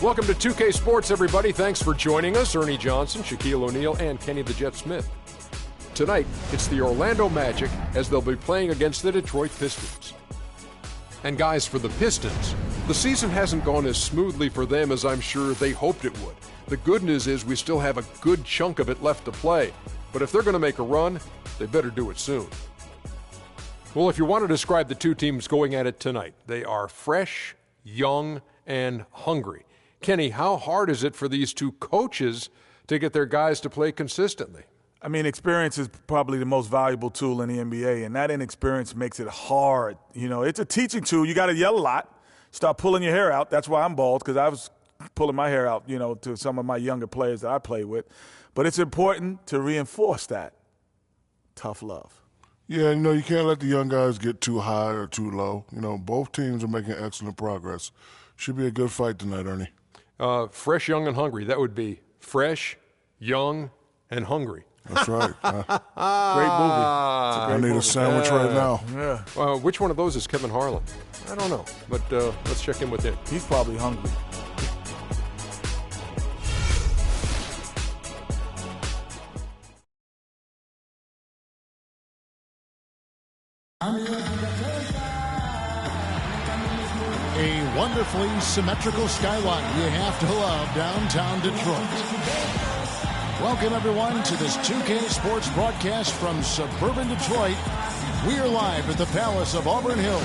Welcome to 2K Sports, everybody. Thanks for joining us. Ernie Johnson, Shaquille O'Neal, and Kenny the Jet Smith. Tonight, it's the Orlando Magic as they'll be playing against the Detroit Pistons. And guys, for the Pistons, the season hasn't gone as smoothly for them as I'm sure they hoped it would. The good news is we still have a good chunk of it left to play. But if they're going to make a run, they better do it soon. Well, if you want to describe the two teams going at it tonight, they are fresh, young, and hungry. Kenny, how hard is it for these two coaches to get their guys to play consistently? I mean, experience is probably the most valuable tool in the NBA, and that inexperience makes it hard. You know, it's a teaching tool. You got to yell a lot, start pulling your hair out. That's why I'm bald, because I was pulling my hair out, to some of my younger players that I play with. But it's important to reinforce that. Tough love. Yeah, you can't let the young guys get too high or too low. Both teams are making excellent progress. Should be a good fight tonight, Ernie. Fresh, young, and hungry. That would be fresh, young, and hungry. That's right. Great movie. I need a sandwich right now. Yeah. Which one of those is Kevin Harlan? I don't know, but let's check in with him. He's probably hungry. A wonderfully symmetrical skyline you have to love downtown Detroit. Welcome, everyone, to this 2K Sports broadcast from suburban Detroit. We are live at the Palace of Auburn Hills.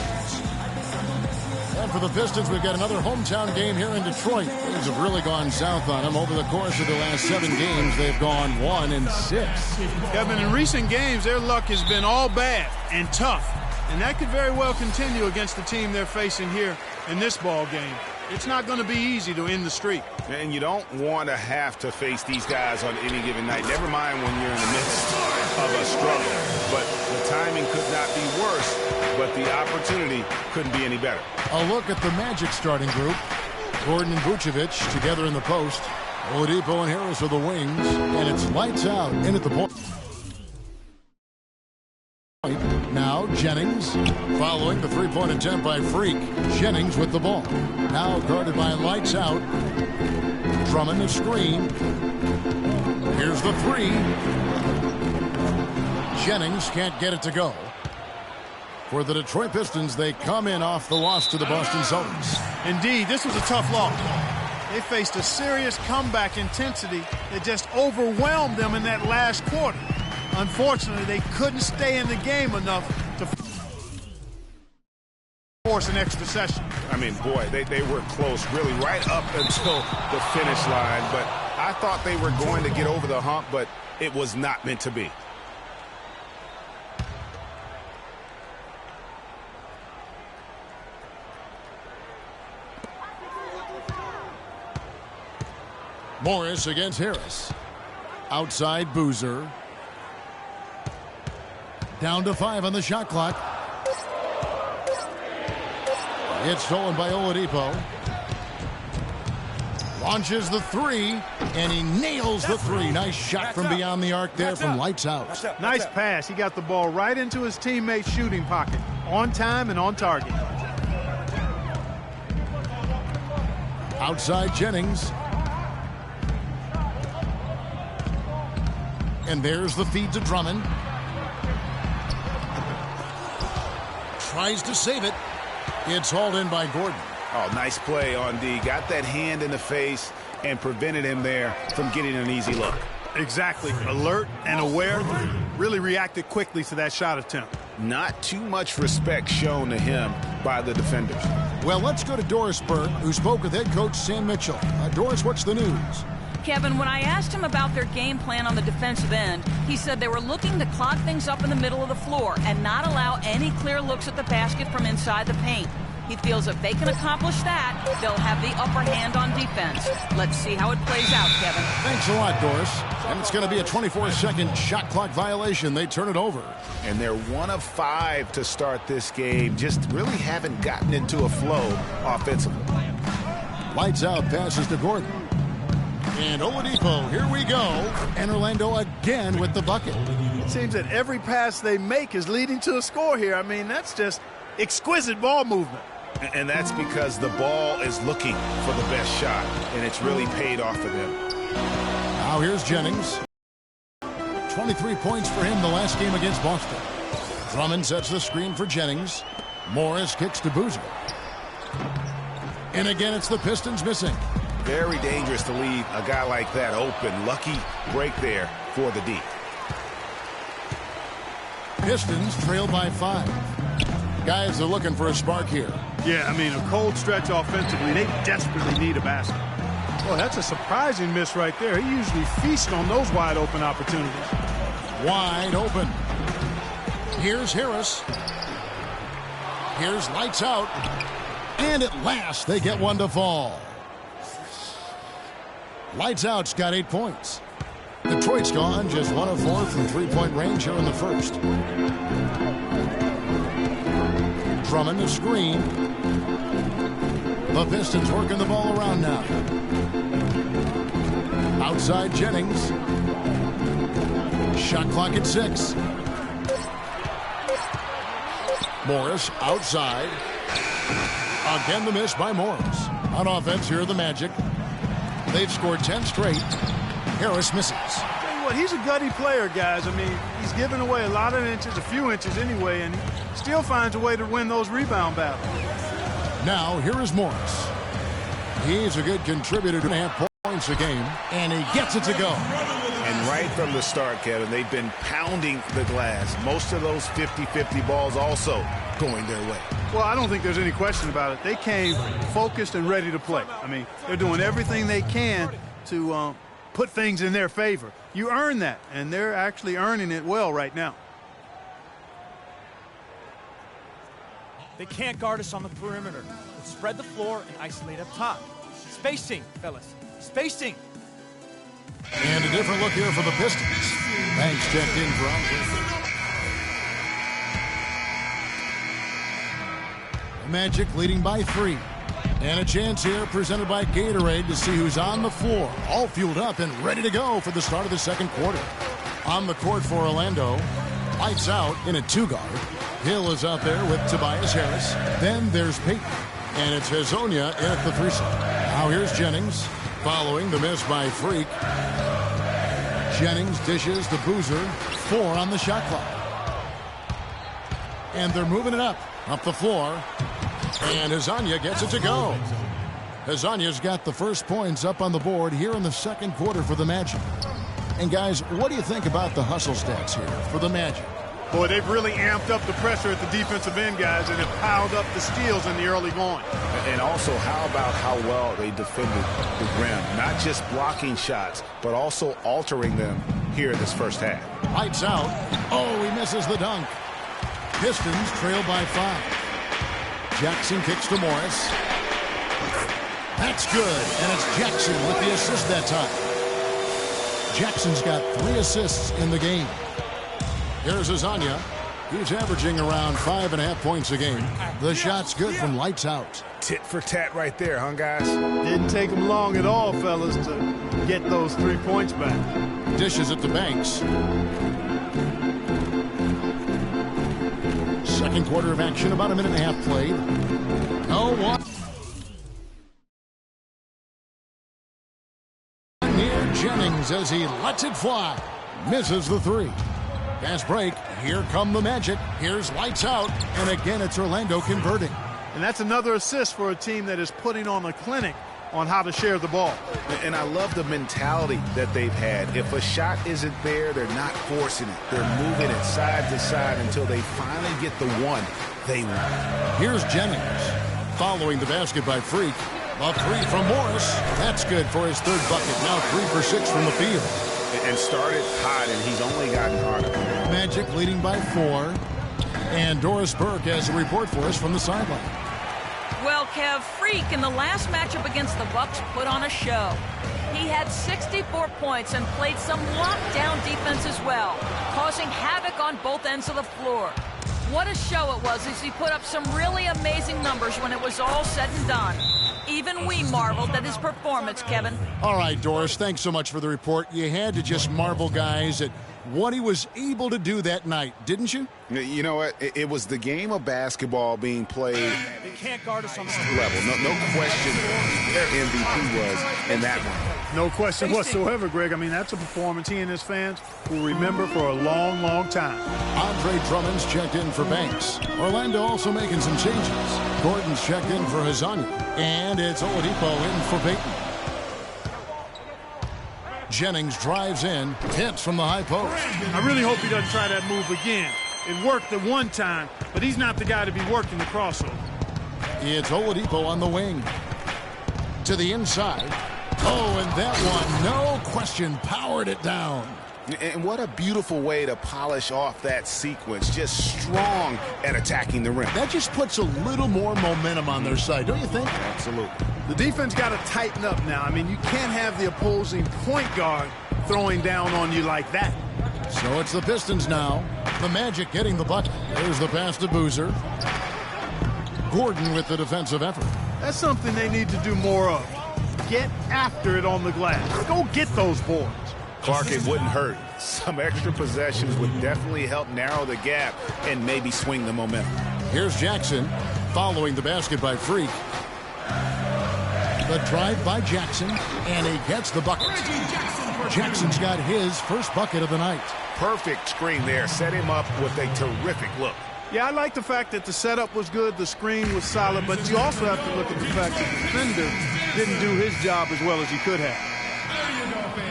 And for the Pistons, we've got another hometown game here in Detroit. Things have really gone south on them. Over the course of the last 7 games, they've gone 1-6. Kevin, in recent games, their luck has been all bad and tough. And that could very well continue against the team they're facing here in this ball game. It's not going to be easy to end the streak. And you don't want to have to face these guys on any given night. Never mind when you're in the midst of a struggle. But the timing could not be worse, but the opportunity couldn't be any better. A look at the Magic starting group. Gordon and Vucevic together in the post. Oladipo and Harris are the wings. And it's lights out in at the point. Now Jennings following the three-point attempt by Freak. Jennings with the ball. Now guarded by Lights Out. Drummond the screen. Here's the three. Jennings can't get it to go. For the Detroit Pistons, they come in off the loss to the Boston Celtics. Indeed, this was a tough loss. They faced a serious comeback intensity that just overwhelmed them in that last quarter. Unfortunately, they couldn't stay in the game enough to force an extra session. I mean, boy, they were close, really, right up until the finish line. But I thought they were going to get over the hump, but it was not meant to be. Morris against Harris. Outside Boozer. Down to 5 on the shot clock. It's stolen by Oladipo. Launches the three, and he nails the three. Nice shot from beyond the arc there from Lights Out. Nice pass. He got the ball right into his teammate's shooting pocket. On time and on target. Outside Jennings. And there's the feed to Drummond. Tries to save it. It's hauled in by Gordon. Oh, nice play on D. Got that hand in the face and prevented him there from getting an easy look. Exactly. Alert and aware. Really reacted quickly to that shot attempt. Not too much respect shown to him by the defenders. Well, let's go to Doris Burke, who spoke with head coach Sam Mitchell. Doris, what's the news? Kevin, when I asked him about their game plan on the defensive end, he said they were looking to clog things up in the middle of the floor and not allow any clear looks at the basket from inside the paint. He feels if they can accomplish that, they'll have the upper hand on defense. Let's see how it plays out, Kevin. Thanks a lot, Doris. And it's going to be a 24-second shot clock violation. They turn it over. And they're 1 of 5 to start this game. Just really haven't gotten into a flow offensively. Lights out, passes to Gordon. And Oladipo, here we go. And Orlando again with the bucket. It seems that every pass they make is leading to a score here. I mean, that's just exquisite ball movement. And that's because the ball is looking for the best shot, and it's really paid off for them. Now here's Jennings. 23 points for him the last game against Boston. Drummond sets the screen for Jennings. Morris kicks to Boozer. And again, it's the Pistons missing. Very dangerous to leave a guy like that open. Lucky break there for the D. Pistons trail by 5. Guys are looking for a spark here. Yeah, I mean, a cold stretch offensively. They desperately need a basket. Well, that's a surprising miss right there. He usually feasts on those wide open opportunities. Wide open. Here's Harris. Here's lights out. And at last, they get one to fall. Lights out's got 8 points. Detroit's gone just 1 of 4 from three-point range here in the first. Drummond the screen. The Pistons working the ball around now. Outside Jennings. Shot clock at 6. Morris outside. Again the miss by Morris. On offense, here are the Magic. They've scored 10 straight. Harris misses. Tell you what, he's a gutty player, guys. I mean, he's giving away a lot of inches, a few inches anyway, and he still finds a way to win those rebound battles. Now, here is Morris. He's a good contributor to 2.5 points a game, and he gets it to go. And right from the start, Kevin, they've been pounding the glass. Most of those 50-50 balls also going their way. Well, I don't think there's any question about it. They came focused and ready to play. I mean, they're doing everything they can to put things in their favor. You earn that, and they're actually earning it well right now. They can't guard us on the perimeter. Let's spread the floor and isolate up top. Spacing, fellas. Spacing. And a different look here for the Pistons. Banks checked in for Andre. The Magic leading by 3. And a chance here presented by Gatorade to see who's on the floor. All fueled up and ready to go for the start of the second quarter. On the court for Orlando. Lights out in a 2-guard. Hill is out there with Tobias Harris. Then there's Payton. And it's Hezonja in at the 3-side. Now here's Jennings. Following the miss by Freak. Jennings dishes to Boozer. 4 on the shot clock. And they're moving it up the floor. And Hezonja gets it to go. Hezonja's got the first points up on the board here in the second quarter for the Magic. And guys, what do you think about the hustle stats here for the Magic? Boy, they've really amped up the pressure at the defensive end, guys, and have piled up the steals in the early going. And also, how about how well they defended the rim? Not just blocking shots, but also altering them here in this first half. Lights out. Oh, he misses the dunk. Pistons trail by 5. Jackson kicks to Morris. That's good, and it's Jackson with the assist that time. Jackson's got 3 assists in the game. Here's Hezonja. He's averaging around 5.5 points a game. The shot's good from lights out. Tit for tat right there, huh, guys? Didn't take them long at all, fellas, to get those 3 points back. Dishes it to Banks. Second quarter of action, about 1.5 minutes played. Oh, what? Near Jennings as he lets it fly. Misses the 3. Fast break. Here come the Magic. Here's lights out. And again, it's Orlando converting. And that's another assist for a team that is putting on a clinic on how to share the ball. And I love the mentality that they've had. If a shot isn't there, they're not forcing it. They're moving it side to side until they finally get the one they want. Here's Jennings. Following the basket by Freak. A 3 from Morris. That's good for his 3rd bucket. Now 3 for 6 from the field. And started hot, and he's only gotten harder. Magic leading by 4. And Doris Burke has a report for us from the sideline. Well, Kev, Freak in the last matchup against the Bucks put on a show. He had 64 points and played some lockdown defense as well, causing havoc on both ends of the floor. What a show it was as he put up some really amazing numbers when it was all said and done. Even we marveled at his performance, Kevin. All right, Doris, thanks so much for the report. You had to just marvel, guys, at what he was able to do that night, didn't you? You know what? It was the game of basketball being played They can't guard us on the level. No question their MVP was in that one. No question whatsoever, Greg. I mean, that's a performance he and his fans will remember for a long, long time. Andre Drummond's checked in for Banks. Orlando also making some changes. Gordon's checked in for Hazanya. And it's Oladipo in for Payton. Jennings drives in, hits from the high post. I really hope he doesn't try that move again. It worked the one time, but he's not the guy to be working the crossover. It's Oladipo on the wing. To the inside. Oh, and that one, no question, powered it down. And what a beautiful way to polish off that sequence. Just strong at attacking the rim. That just puts a little more momentum on their side, don't you think? Absolutely. The defense got to tighten up now. I mean, you can't have the opposing point guard throwing down on you like that. So it's the Pistons now. The Magic getting the bucket. There's the pass to Boozer. Gordon with the defensive effort. That's something they need to do more of. Get after it on the glass. Go get those boards. Clark, it wouldn't hurt. Some extra possessions would definitely help narrow the gap and maybe swing the momentum. Here's Jackson following the basket by Freak. The drive by Jackson, and he gets the bucket. Jackson's got his first bucket of the night. Perfect screen there. Set him up with a terrific look. Yeah, I like the fact that the setup was good, the screen was solid, but you also have to look at the fact that the defender didn't do his job as well as he could have.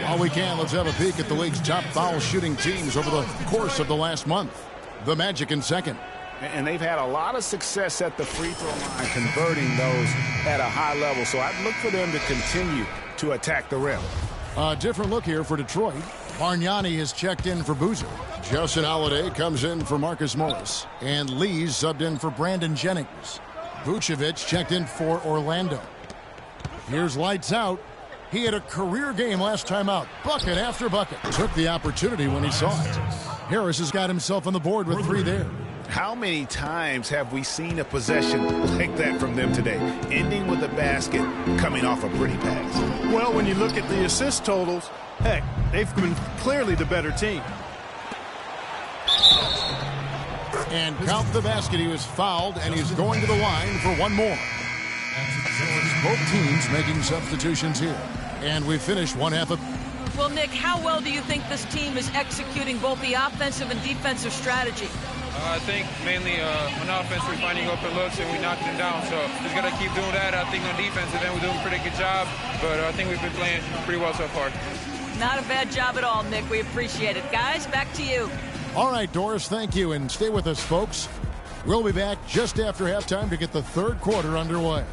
While we can, let's have a peek at the league's top foul shooting teams over the course of the last month. The Magic in second. And they've had a lot of success at the free throw line, converting those at a high level. So I'd look for them to continue to attack the rim. A different look here for Detroit. Bargnani has checked in for Boozer. Justin Holiday comes in for Marcus Morris. And Lee's subbed in for Brandon Jennings. Vucevic checked in for Orlando. Here's lights out. He had a career game last time out. Bucket after bucket. Took the opportunity when he saw it. Harris has got himself on the board with 3 there. How many times have we seen a possession like that from them today? Ending with a basket, coming off a pretty pass. Well, when you look at the assist totals, heck, they've been clearly the better team. And count the basket. He was fouled, and he's going to the line for one more. Both teams making substitutions here. And we finished one half of... Well, Nick, how well do you think this team is executing both the offensive and defensive strategy? I think mainly on offense we're finding open looks and we knocked them down. So just got to keep doing that. I think on defense, and then we're doing a pretty good job. But I think we've been playing pretty well so far. Not a bad job at all, Nick. We appreciate it. Guys, back to you. All right, Doris, thank you. And stay with us, folks. We'll be back just after halftime to get the third quarter underway.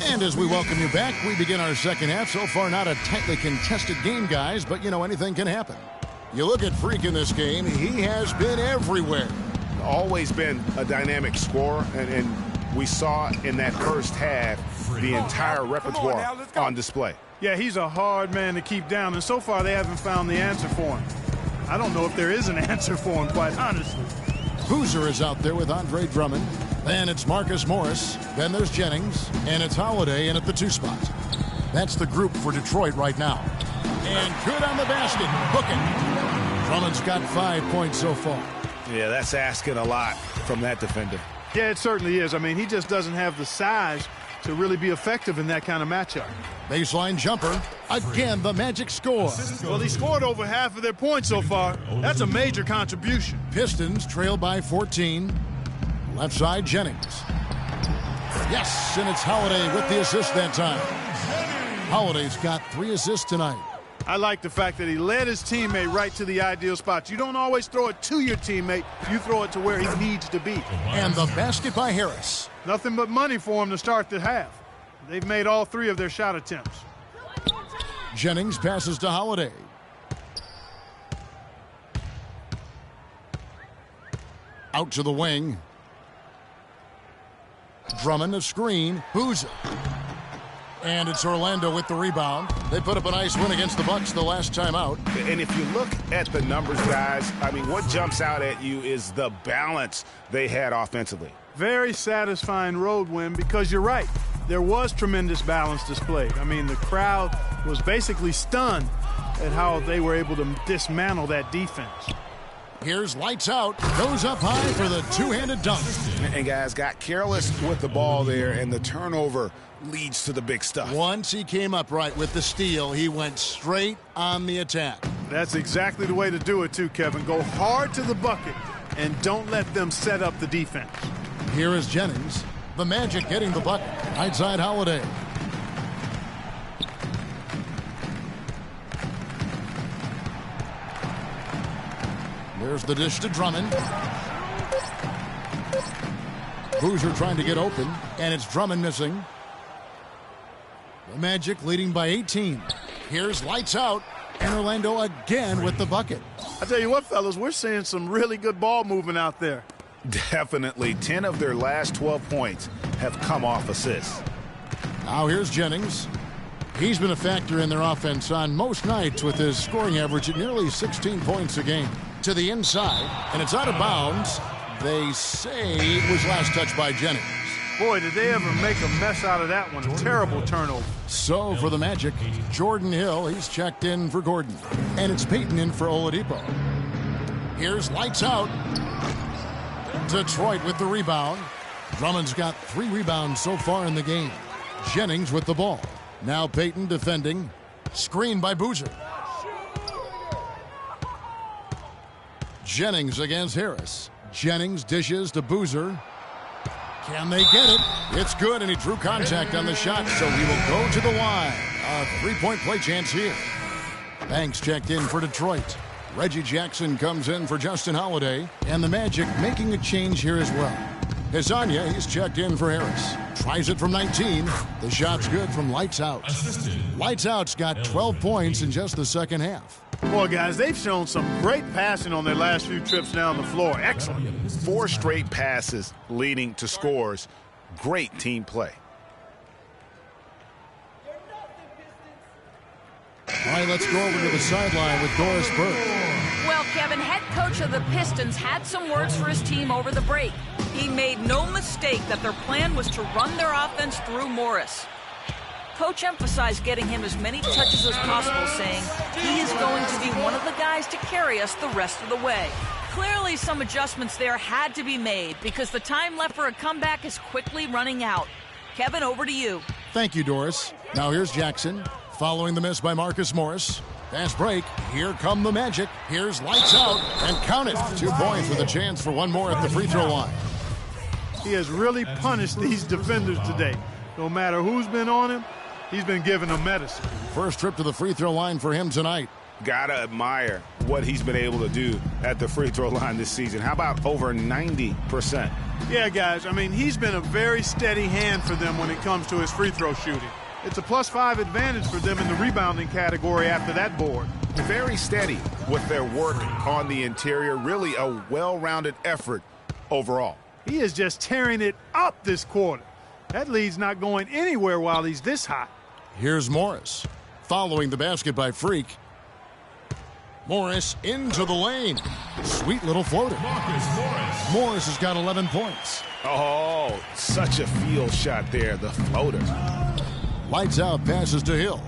And as we welcome you back, we begin our second half. So far, not a tightly contested game, guys, but, you know, anything can happen. You look at Freak in this game, he has been everywhere. Always been a dynamic scorer, and we saw in that first half the entire repertoire on display. Yeah, he's a hard man to keep down, and so far they haven't found the answer for him. I don't know if there is an answer for him, quite honestly. Boozer is out there with Andre Drummond. Then it's Marcus Morris. Then there's Jennings. And it's Holiday in at the 2 spot. That's the group for Detroit right now. And good on the basket. Booking. Drummond's got 5 points so far. Yeah, that's asking a lot from that defender. Yeah, it certainly is. I mean, he just doesn't have the size to really be effective in that kind of matchup. Baseline jumper. Again, the Magic score. Well, he scored over half of their points so far. That's a major contribution. Pistons trail by 14. Left side, Jennings. Yes, and it's Holiday with the assist that time. Holiday's got 3 assists tonight. I like the fact that he led his teammate right to the ideal spot. You don't always throw it to your teammate. You throw it to where he needs to be. And the basket by Harris. Nothing but money for him to start the half. They've made all 3 of their shot attempts. Jennings passes to Holiday. Out to the wing. Drummond a screen. Boozer. And it's Orlando with the rebound. They put up a nice win against the Bucks the last time out. And if you look at the numbers, guys, I mean, what jumps out at you is the balance they had offensively. Very satisfying road win because you're right. There was tremendous balance displayed. I mean, the crowd was basically stunned at how they were able to dismantle that defense. Here's lights out. Goes up high for the two-handed dunk. And guys got careless with the ball there, and the turnover leads to the big stuff. Once he came up right with the steal, he went straight on the attack. That's exactly the way to do it too, Kevin. Go hard to the bucket and don't let them set up the defense. Here is Jennings. The Magic getting the bucket. Right side Holiday. There's the dish to Drummond. Boozer trying to get open, and it's Drummond missing. The Magic leading by 18. Here's lights out, and Orlando again with the bucket. I tell you what, fellas, we're seeing some really good ball movement out there. Definitely. 10 of their last 12 points have come off assists. Now here's Jennings. He's been a factor in their offense on most nights with his scoring average at nearly 16 points a game. To the inside, and it's out of bounds. They say it was last touched by Jennings. Boy, did they ever make a mess out of that one. A terrible turnover. So for the Magic, Jordan Hill, he's checked in for Gordon. And it's Payton in for Oladipo. Here's lights out. Detroit with the rebound. Drummond's got 3 rebounds so far in the game. Jennings with the ball. Now Payton defending. Screen by Boozer. Jennings against Harris. Jennings dishes to Boozer. Can they get it? It's good, and he drew contact on the shot, so he will go to the line. A 3-point play chance here. Banks checked in for Detroit. Reggie Jackson comes in for Justin Holiday, and the Magic making a change here as well. Hezonja, he's checked in for Harris. Tries it from 19. The shot's good from Lights Out. Lights Out's got 12 points in just the second half. Boy, guys, they've shown some great passing on their last few trips down the floor. Excellent. 4 straight passes leading to scores. Great team play. All right, let's go over to the sideline with Doris Burke. Well, Kevin, head coach of the Pistons had some words for his team over the break. He made no mistake that their plan was to run their offense through Morris. Coach emphasized getting him as many touches as possible, saying he is going to be one of the guys to carry us the rest of the way. Clearly, some adjustments there had to be made because the time left for a comeback is quickly running out. Kevin, over to you. Thank you, Doris. Now here's Jackson, following the miss by Marcus Morris. Fast break. Here come the Magic. Here's Lights Out, and count it. 2 points with a chance for one more at the free throw line. He has really punished these defenders today. No matter who's been on him, he's been giving them medicine. First trip to the free throw line for him tonight. Gotta admire what he's been able to do at the free throw line this season. How about over 90%? Yeah, guys, I mean, he's been a very steady hand for them when it comes to his free throw shooting. It's a +5 advantage for them in the rebounding category after that board. Very steady with their work on the interior. Really a well-rounded effort overall. He is just tearing it up this quarter. That lead's not going anywhere while he's this hot. Here's Morris, following the basket by Freak. Morris into the lane. Sweet little floater. Morris has got 11 points. Oh, such a field shot there, the floater. Lights Out passes to Hill.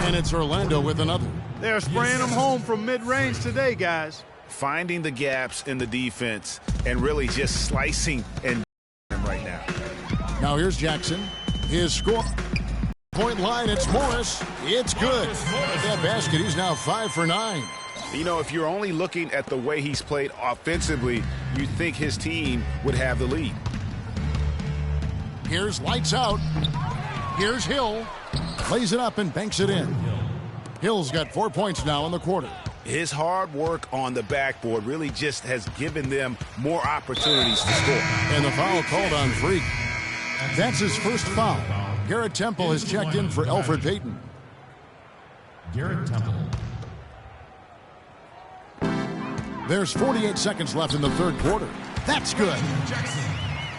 And it's Orlando with another. They're spraying them home from mid-range today, guys. Finding the gaps in the defense and really just slicing and right now. Now here's Jackson. His score. Point line, it's Morris. It's good. At that basket, he's now 5 for 9. You know, if you're only looking at the way he's played offensively, you'd think his team would have the lead. Here's Lights Out. Here's Hill. Plays it up and banks it in. Hill's got 4 points now in the quarter. His hard work on the backboard really just has given them more opportunities to score. And the foul called on Freak. That's his first foul. Garrett Temple has checked in for Elfrid Payton. Garrett Temple. There's 48 seconds left in the third quarter. That's good.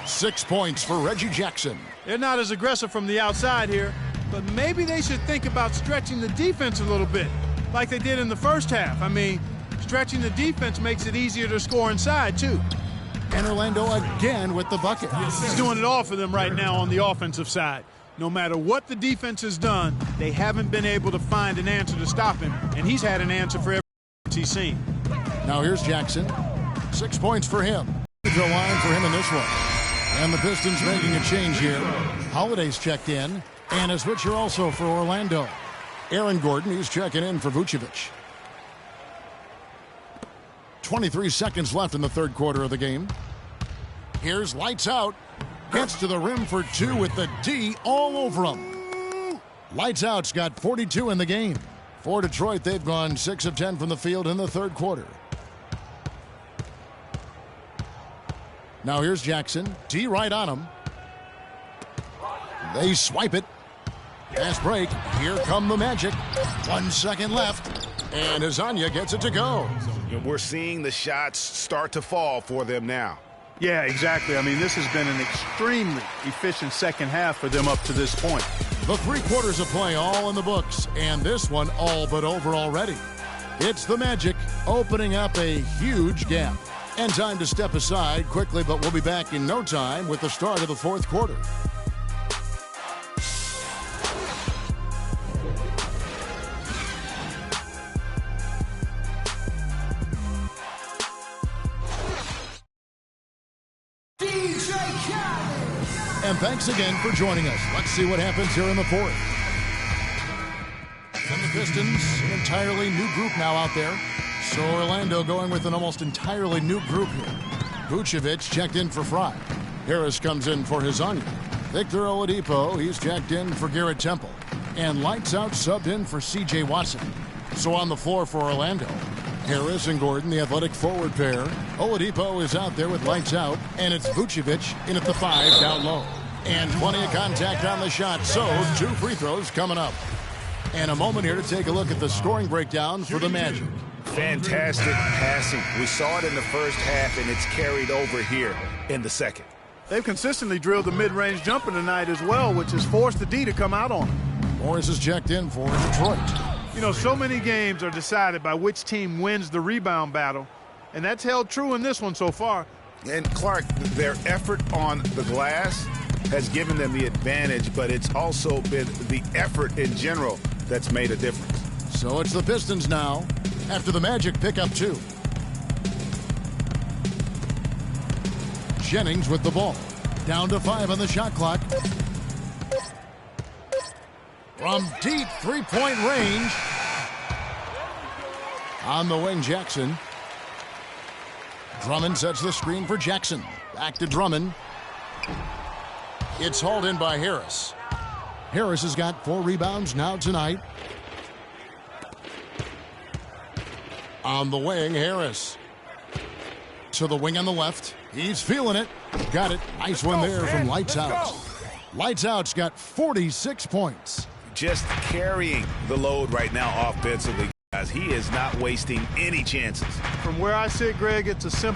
6 points for Reggie Jackson. They're not as aggressive from the outside here, but maybe they should think about stretching the defense a little bit, like they did in the first half. I mean, stretching the defense makes it easier to score inside, too. And Orlando again with the bucket. He's doing it all for them right now on the offensive side. No matter what the defense has done, they haven't been able to find an answer to stop him, and he's had an answer for every he's seen. Now here's Jackson. 6 points for him. The line for him in this one. And the Pistons making a change here. Holiday's checked in, and a switcher also for Orlando. Aaron Gordon, he's checking in for Vucevic. 23 seconds left in the third quarter of the game. Here's Lights Out. Gets to the rim for two with the D all over him. Lights Out's got 42 in the game. For Detroit, they've gone 6 of 10 from the field in the third quarter. Now here's Jackson. D right on him. They swipe it. Fast break. Here come the Magic. 1 second left. And Azania gets it to go. We're seeing the shots start to fall for them now. Yeah, exactly. I mean, this has been an extremely efficient second half for them up to this point. The 3 quarters of play all in the books, and this one all but over already. It's the Magic opening up a huge gap. And time to step aside quickly, but we'll be back in no time with the start of the fourth quarter. And thanks again for joining us. Let's see what happens here in the fourth. And the Pistons, an entirely new group now out there. So Orlando going with an almost entirely new group here. Vucevic checked in for Fry. Harris comes in for Azania. Victor Oladipo, he's checked in for Garrett Temple. And Lights Out subbed in for C.J. Watson. So on the floor for Orlando, Harris and Gordon, the athletic forward pair. Oladipo is out there with Lights Out, and it's Vucevic in at the 5 down low. And plenty of contact on the shot, so 2 free throws coming up. And a moment here to take a look at the scoring breakdown for the Magic. Fantastic passing. We saw it in the first half, and it's carried over here in the second. They've consistently drilled the mid-range jumper tonight as well, which has forced the D to come out on them. Morris is checked in for Detroit. You know, so many games are decided by which team wins the rebound battle, and that's held true in this one so far. And Clark, their effort on the glass has given them the advantage, but it's also been the effort in general that's made a difference. So it's the Pistons now, after the Magic pick up 2. Jennings with the ball. Down to 5 on the shot clock. From deep three-point range. On the wing, Jackson. Drummond sets the screen for Jackson. Back to Drummond. It's hauled in by Harris. Harris has got 4 rebounds now tonight. On the wing, Harris. To the wing on the left. He's feeling it. Got it. Nice one there from Lights Out. Lights Out's got 46 points. Just carrying the load right now offensively, guys. He is not wasting any chances. From where I sit, Greg, it's a simple